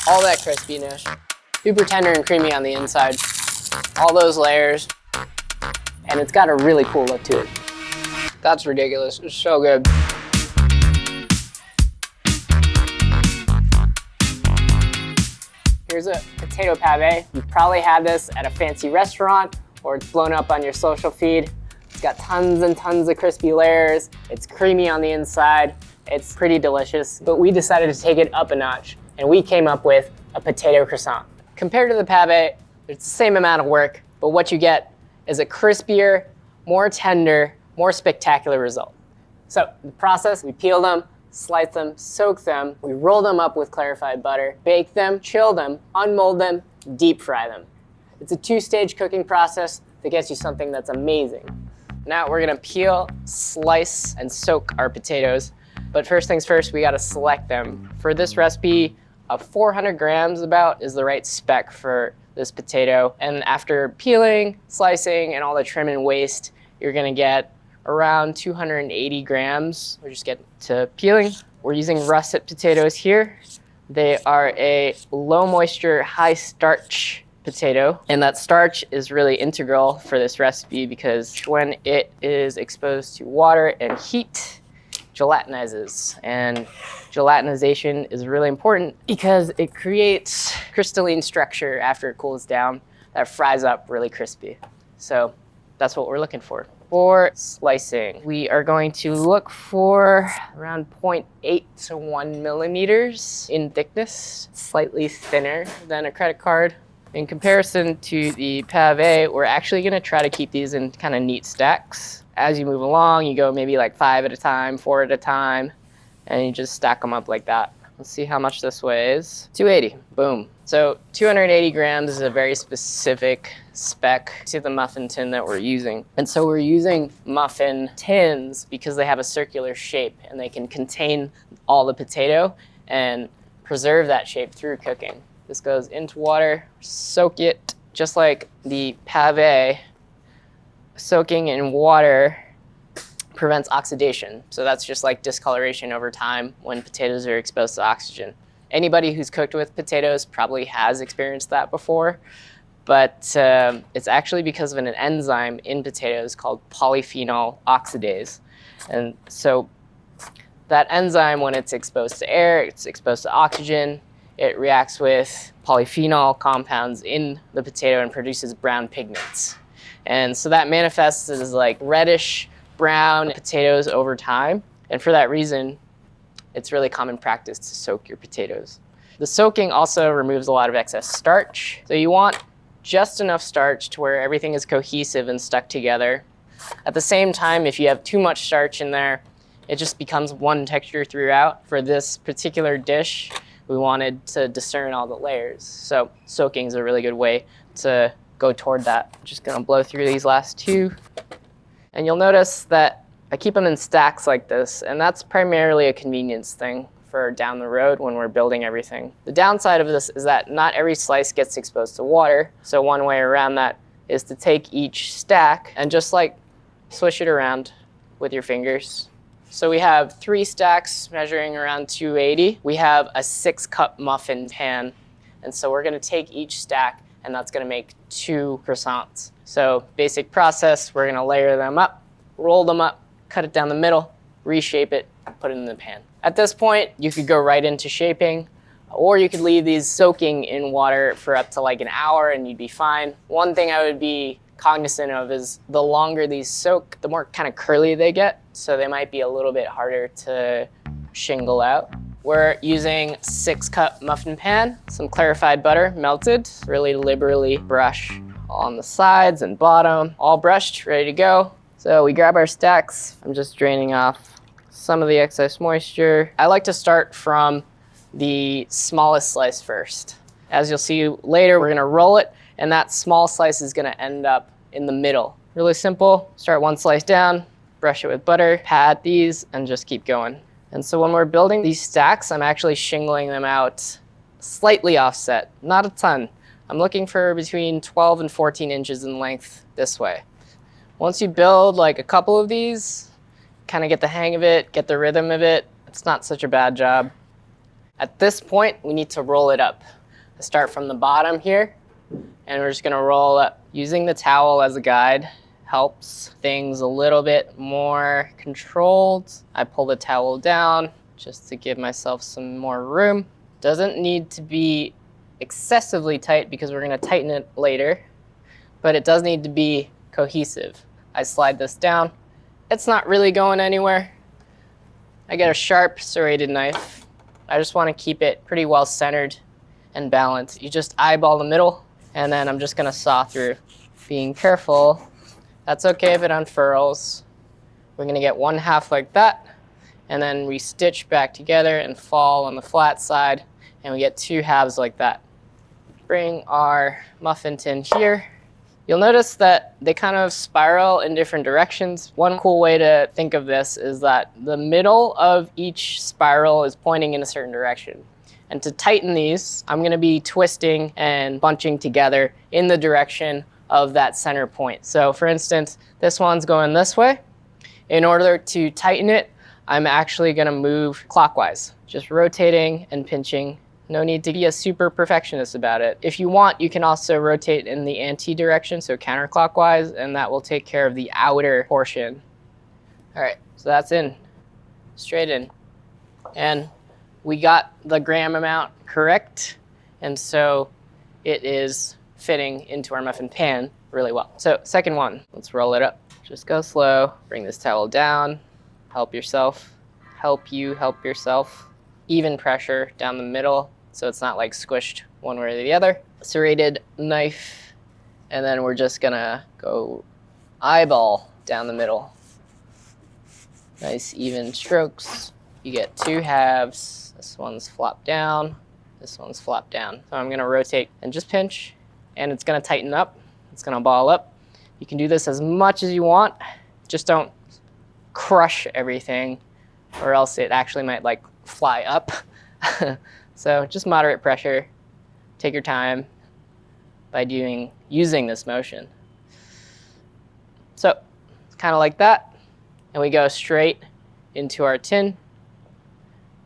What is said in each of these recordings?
all that crispiness, super tender and creamy on the inside, all those layers, and it's got a really cool look to it. That's ridiculous. It's so good. Here's a potato pave. You've probably had this at a fancy restaurant or it's blown up on your social feed. It's got tons and tons of crispy layers. It's creamy on the inside. It's pretty delicious, but we decided to take it up a notch and we came up with a potato croissant. Compared to the pavé, it's the same amount of work, but what you get is a crispier, more tender, more spectacular result. So the process, we peel them, slice them, soak them, we roll them up with clarified butter, bake them, chill them, unmold them, deep fry them. It's a two-stage cooking process that gets you something that's amazing. Now we're gonna peel, slice, and soak our potatoes. But first things first, we gotta select them. For this recipe, 400 grams about is the right spec for this potato. And after peeling, slicing, and all the trim and waste, you're gonna get around 280 grams. We'll just get to peeling. We're using russet potatoes here. They are a low moisture, high starch potato. And that starch is really integral for this recipe because when it is exposed to water and heat, gelatinizes. And gelatinization is really important because it creates crystalline structure after it cools down that fries up really crispy. So that's what we're looking for. For slicing, we are going to look for around 0.8 to 1 millimeters in thickness, slightly thinner than a credit card. In comparison to the pavé, we're actually gonna try to keep these in kind of neat stacks. As you move along, you go maybe like 5 at a time, 4 at a time, and you just stack them up like that. Let's see how much this weighs. 280, boom. So 280 grams is a very specific spec to the muffin tin that we're using. And so we're using muffin tins because they have a circular shape and they can contain all the potato and preserve that shape through cooking. This goes into water, soak it, just like the pavé. Soaking in water prevents oxidation. So that's just like discoloration over time when potatoes are exposed to oxygen. Anybody who's cooked with potatoes probably has experienced that before, but it's actually because of an enzyme in potatoes called polyphenol oxidase. And so that enzyme, when it's exposed to air, it's exposed to oxygen, it reacts with polyphenol compounds in the potato and produces brown pigments. And so that manifests as like reddish brown potatoes over time. And for that reason, it's really common practice to soak your potatoes. The soaking also removes a lot of excess starch. So you want just enough starch to where everything is cohesive and stuck together. At the same time, if you have too much starch in there, it just becomes one texture throughout. For this particular dish, we wanted to discern all the layers. So soaking is a really good way to go toward that. I'm just gonna blow through these last two. And you'll notice that I keep them in stacks like this, and that's primarily a convenience thing for down the road when we're building everything. The downside of this is that not every slice gets exposed to water. So one way around that is to take each stack and just like swish it around with your fingers. So we have 3 stacks measuring around 280. We have a 6-cup muffin pan. And so we're gonna take each stack and that's gonna make 2 croissants. So basic process, we're gonna layer them up, roll them up, cut it down the middle, reshape it, put it in the pan. At this point, you could go right into shaping, or you could leave these soaking in water for up to like an hour and you'd be fine. One thing I would be cognizant of is the longer these soak, the more kind of curly they get. So they might be a little bit harder to shingle out. We're using 6-cup muffin pan, some clarified butter melted, really liberally brush on the sides and bottom, all brushed, ready to go. So we grab our stacks. I'm just draining off some of the excess moisture. I like to start from the smallest slice first. As you'll see later, we're gonna roll it, and that small slice is gonna end up in the middle. Really simple. Start one slice down, brush it with butter, pat these, and just keep going. And so when we're building these stacks, I'm actually shingling them out slightly offset, not a ton. I'm looking for between 12 and 14 inches in length this way. Once you build like a couple of these, kind of get the hang of it, get the rhythm of it, it's not such a bad job. At this point, we need to roll it up. I start from the bottom here, and we're just gonna roll up. Using the towel as a guide helps things a little bit more controlled. I pull the towel down just to give myself some more room. Doesn't need to be excessively tight because we're gonna tighten it later, but it does need to be cohesive. I slide this down. It's not really going anywhere. I get a sharp serrated knife. I just wanna keep it pretty well centered and balanced. You just eyeball the middle, and then I'm just gonna saw through. Being careful, that's okay if it unfurls. We're gonna get one half like that, and then we stitch back together and fall on the flat side, and we get two halves like that. Bring our muffin tin here. You'll notice that they kind of spiral in different directions. One cool way to think of this is that the middle of each spiral is pointing in a certain direction. And to tighten these, I'm gonna be twisting and bunching together in the direction of that center point. So for instance, this one's going this way. In order to tighten it, I'm actually gonna move clockwise, just rotating and pinching. No need to be a super perfectionist about it. If you want, you can also rotate in the anti-direction, so counterclockwise, and that will take care of the outer portion. All right, so that's in, straight in. And we got the gram amount correct, and so it is fitting into our muffin pan really well. So second one, let's roll it up. Just go slow, bring this towel down, help yourself, help you help yourself. Even pressure down the middle, so it's not like squished one way or the other. Serrated knife, and then we're just gonna go eyeball down the middle. Nice even strokes. You get two halves. This one's flop down, this one's flop down. So I'm gonna rotate and just pinch, and it's gonna tighten up. It's gonna ball up. You can do this as much as you want. Just don't crush everything, or else it actually might like fly up. So just moderate pressure. Take your time by using this motion. So it's kind of like that, and we go straight into our tin.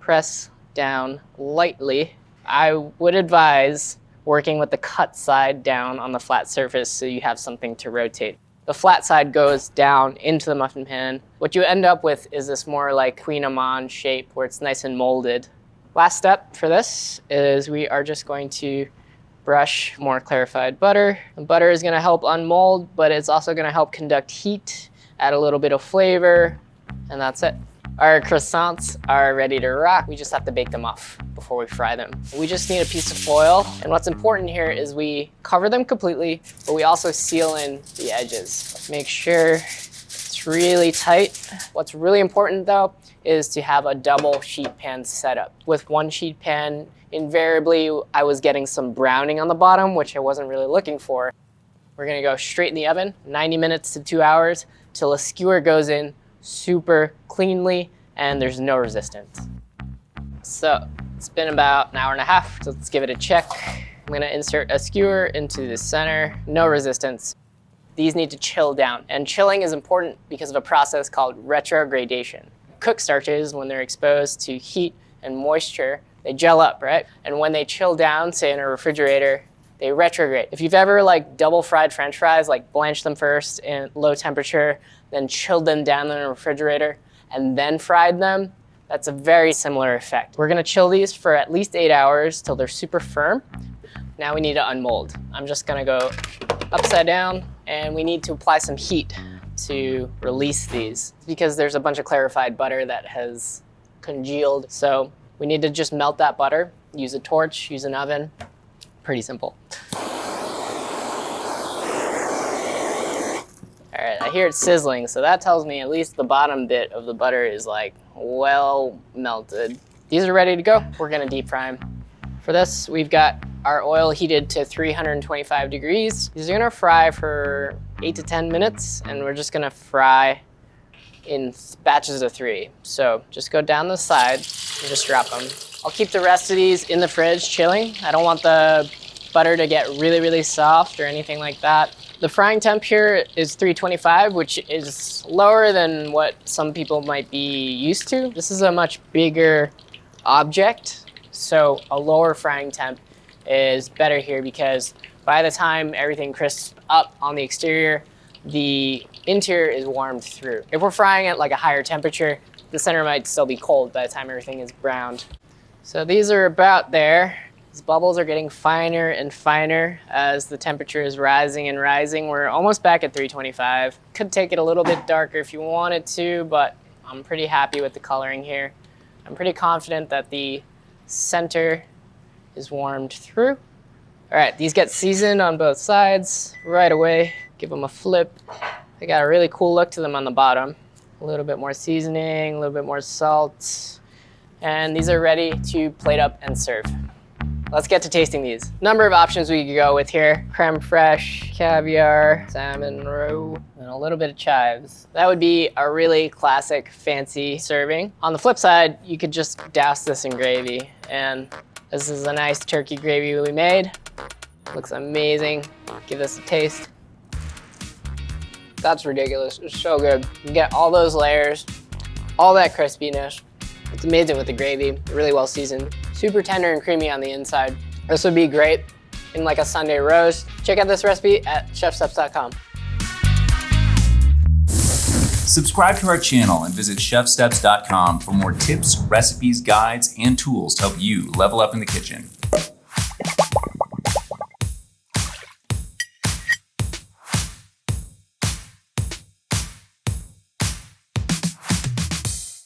Press down lightly. I would advise working with the cut side down on the flat surface so you have something to rotate. The flat side goes down into the muffin pan. What you end up with is this more like Queen Amande shape where it's nice and molded. Last step for this is we are just going to brush more clarified butter. The butter is gonna help unmold, but it's also gonna help conduct heat, add a little bit of flavor, and that's it. Our croissants are ready to rock. We just have to bake them off before we fry them. We just need a piece of foil. And what's important here is we cover them completely, but we also seal in the edges. Make sure it's really tight. What's really important though is to have a double sheet pan setup. With one sheet pan, invariably I was getting some browning on the bottom, which I wasn't really looking for. We're gonna go straight in the oven, 90 minutes to 2 hours, till a skewer goes in super cleanly and there's no resistance. So it's been about an hour and a half, so let's give it a check. I'm gonna insert a skewer into the center, no resistance. These need to chill down, and chilling is important because of a process called retrogradation. Cooked starches, when they're exposed to heat and moisture, they gel up, right? And when they chill down, say in a refrigerator, they retrograde. If you've ever like double fried French fries, like blanched them first in low temperature, then chilled them down in a refrigerator, and then fried them, that's a very similar effect. We're gonna chill these for at least 8 hours till they're super firm. Now we need to unmold. I'm just gonna go upside down, and we need to apply some heat to release these because there's a bunch of clarified butter that has congealed. So we need to just melt that butter, use a torch, use an oven. Pretty simple. All right, I hear it sizzling, so that tells me at least the bottom bit of the butter is like well melted. These are ready to go. We're gonna deep fry them. For this, we've got our oil heated to 325 degrees. These are gonna fry for 8 to 10 minutes, and we're just gonna fry in batches of 3. So just go down the side and just drop them. I'll keep the rest of these in the fridge chilling. I don't want the butter to get really, really soft or anything like that. The frying temp here is 325, which is lower than what some people might be used to. This is a much bigger object, So a lower frying temp is better here because by the time everything crisps up on the exterior, the interior is warmed through. If we're frying at like a higher temperature, the center might still be cold by the time everything is browned. So these are about there. These bubbles are getting finer and finer as the temperature is rising and rising. We're almost back at 325. Could take it a little bit darker if you wanted to, but I'm pretty happy with the coloring here. I'm pretty confident that the center is warmed through. All right, these get seasoned on both sides right away. Give them a flip. They got a really cool look to them on the bottom. A little bit more seasoning, a little bit more salt. And these are ready to plate up and serve. Let's get to tasting these. Number of options we could go with here. Creme fraiche, caviar, salmon roe, and a little bit of chives. That would be a really classic fancy serving. On the flip side, you could just douse this in gravy. And this is a nice turkey gravy we made. Looks amazing. Give this a taste. That's ridiculous. It's so good. You get all those layers, all that crispiness. It's amazing with the gravy, really well seasoned. Super tender and creamy on the inside. This would be great in like a Sunday roast. Check out this recipe at chefsteps.com. Subscribe to our channel and visit chefsteps.com for more tips, recipes, guides, and tools to help you level up in the kitchen.